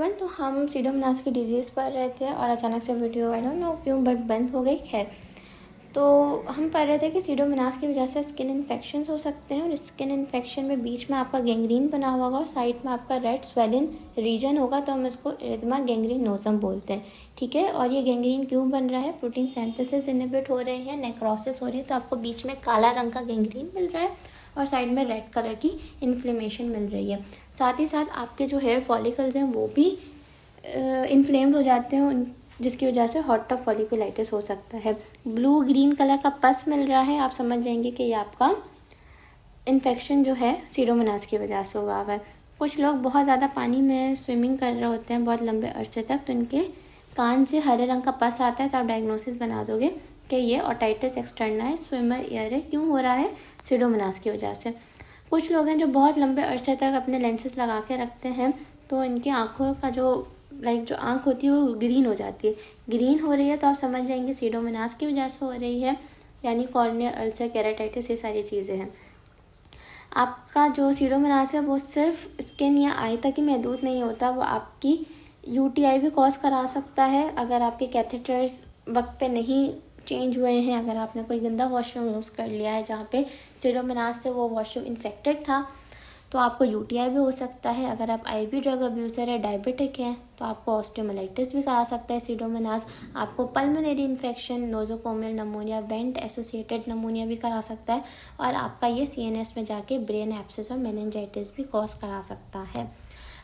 Everyone, तो हम Pseudomonas की डिजीज़ पढ़ रहे थे और अचानक से वीडियो आई डोंट नो क्यों बट बंद हो गई। खैर, तो हम पढ़ रहे थे कि सीडोमोनास की वजह से स्किन इन्फेक्शंस हो सकते हैं और स्किन इन्फेक्शन में बीच में आपका गैंग्रीन बना हुआ होगा और साइड में आपका रेड स्वेलिन रीजन होगा, तो हम इसको इरिथमा गैंग्रीनोसम बोलते हैं। ठीक है, और ये गैंग्रीन क्यों बन रहा है? प्रोटीन सिंथेसिस इनहिबिट हो रहे हैं, नेक्रोसिस हो रही है, तो आपको बीच में काला रंग का गैंग्रीन मिल रहा है और साइड में रेड कलर की इन्फ्लेमेशन मिल रही है। साथ ही साथ आपके जो हेयर फॉलिकल्स हैं वो भी इन्फ्लेम्ड हो जाते हैं, जिसकी वजह से हॉट टफ फॉलिकुलाइटिस हो सकता है। ब्लू ग्रीन कलर का पस मिल रहा है, आप समझ जाएंगे कि ये आपका इन्फेक्शन जो है सीडोमोनास की वजह से हुआ है। कुछ लोग बहुत ज़्यादा पानी में स्विमिंग कर रहे होते हैं बहुत लंबे अरसे तक, तो इनके कान से हरे रंग का पस आता है, तो आप डायग्नोसिस बना दोगे कि ये ओटाइटिस एक्सटर्ना है, स्विमर ईयर है। क्यों हो रहा है? सीडोमोनास की वजह से। कुछ लोग हैं जो बहुत लंबे अरसे तक अपने लेंसेज लगा के रखते हैं, तो इनकी आँखों का जो आँख होती है वो ग्रीन हो जाती है। ग्रीन हो रही है तो आप समझ जाएंगे सीडोमोनास की वजह से हो रही है, यानी कॉर्नियल अल्सर, केराटाइटिस, ये सारी चीज़ें हैं। आपका जो सीडोमोनास है वो सिर्फ स्किन या आई तक ही महदूद नहीं होता, वो आपकी यूटीआई भी कॉज करा सकता है अगर आपके कैथेटर्स वक्त पे नहीं चेंज हुए हैं, अगर आपने कोई गंदा वॉशरूम यूज़ कर लिया है जहाँ पे सीडोमोनास से वो वॉशरूम इन्फेक्टेड था, तो आपको यूटीआई भी हो सकता है। अगर आप आईवी ड्रग अब्यूज़र है, डायबिटिक है, तो आपको ऑस्टियोमाइलिटिस भी करा सकता है सीडोमोनास। आपको pulmonary infection, nosocomial pneumonia, went associated pneumonia भी करा सकता है, और आपका ये सीएनएस में जाके ब्रेन एब्सेस और मेनिंजाइटिस भी कॉज करा सकता है।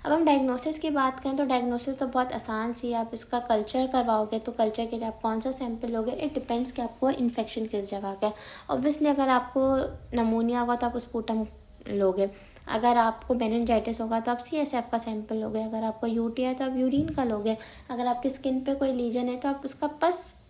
अब हम डायग्नोसिस की बात करें तो डायग्नोसिस तो बहुत आसान सी है। आप इसका कल्चर करवाओगे तो कल्चर के लिए आप कौन सा सैंपल लोगे, इट डिपेंड्स कि आपको इन्फेक्शन किस जगह का है। ऑब्वियसली अगर आपको नमोनिया होगा तो आप स्पूटम लोगे, अगर आपको मेनिंजाइटिस होगा तो आप सीएसएफ का सैंपल लोगे, अगर आपको यूटीआई है तो आप यूरिन का लोगे, अगर आपकी स्किन पे कोई लीजन है तो आप उसका पस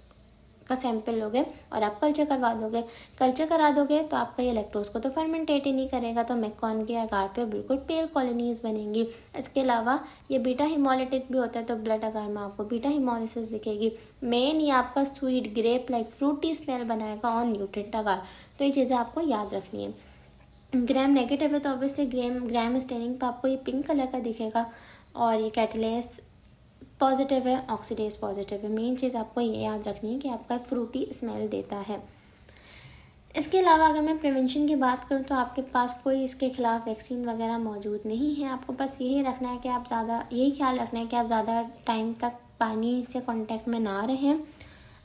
का सैंपल लोगे और आप कल्चर करवा दोगे। कल्चर करा दोगे तो आपका ये लैक्टोज को तो फर्मेंटेट ही नहीं करेगा, तो मैकॉन के आकार पे बिल्कुल पेल कॉलोनीज बनेंगी। इसके अलावा ये बीटा हिमोलिटिक भी होता है, तो ब्लड आकार में आपको बीटा हिमोलिसिस दिखेगी। मेन ये आपका sweet grape like Frooti smell बनाएगा ऑन न्यूट्रेंट आकार, तो ये चीज़ें आपको याद रखनी है। ग्राम नेगेटिव है तो ऑब्वियसली ग्राम स्टेनिंग पर आपको ये पिंक कलर का दिखेगा, और ये कैटलेस पॉजिटिव है, ऑक्सीडेज पॉजिटिव है। मेन चीज़ आपको ये याद रखनी है कि आपका फ्रूटी स्मेल देता है। इसके अलावा अगर मैं प्रिवेंशन की बात करूँ तो आपके पास कोई इसके खिलाफ वैक्सीन वगैरह मौजूद नहीं है। आपको बस यही रखना है कि यही ख्याल रखना है कि आप ज़्यादा टाइम तक पानी से कांटेक्ट में ना रहें।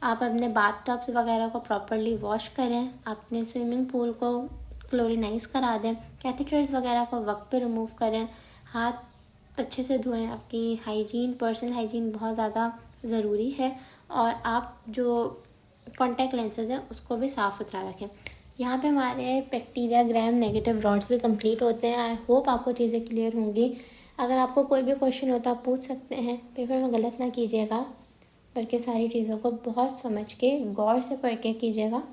आप अपने बाथ टब्स वगैरह को प्रॉपरली वॉश करें, अपने स्विमिंग पूल को क्लोरिनाइज करा दें, कैथेटर्स वगैरह को वक्त पे रिमूव करें, हाथ अच्छे से धोएं। आपकी हाइजीन, पर्सनल हाइजीन बहुत ज़्यादा ज़रूरी है, और आप जो कॉन्टैक्ट लेंसेज हैं उसको भी साफ़ सुथरा रखें। यहाँ पे हमारे बैक्टीरिया ग्राम नेगेटिव रॉड्स भी कंप्लीट होते हैं। आई होप आपको चीज़ें क्लियर होंगी। अगर आपको कोई भी क्वेश्चन होता आप पूछ सकते हैं, पेपर में गलत ना कीजिएगा, बल्कि सारी चीज़ों को बहुत समझ के गौर से पढ़ के कीजिएगा।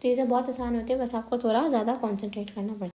चीज़ें बहुत आसान होती है, बस आपको थोड़ा ज़्यादा कॉन्सेंट्रेट करना पड़ता है।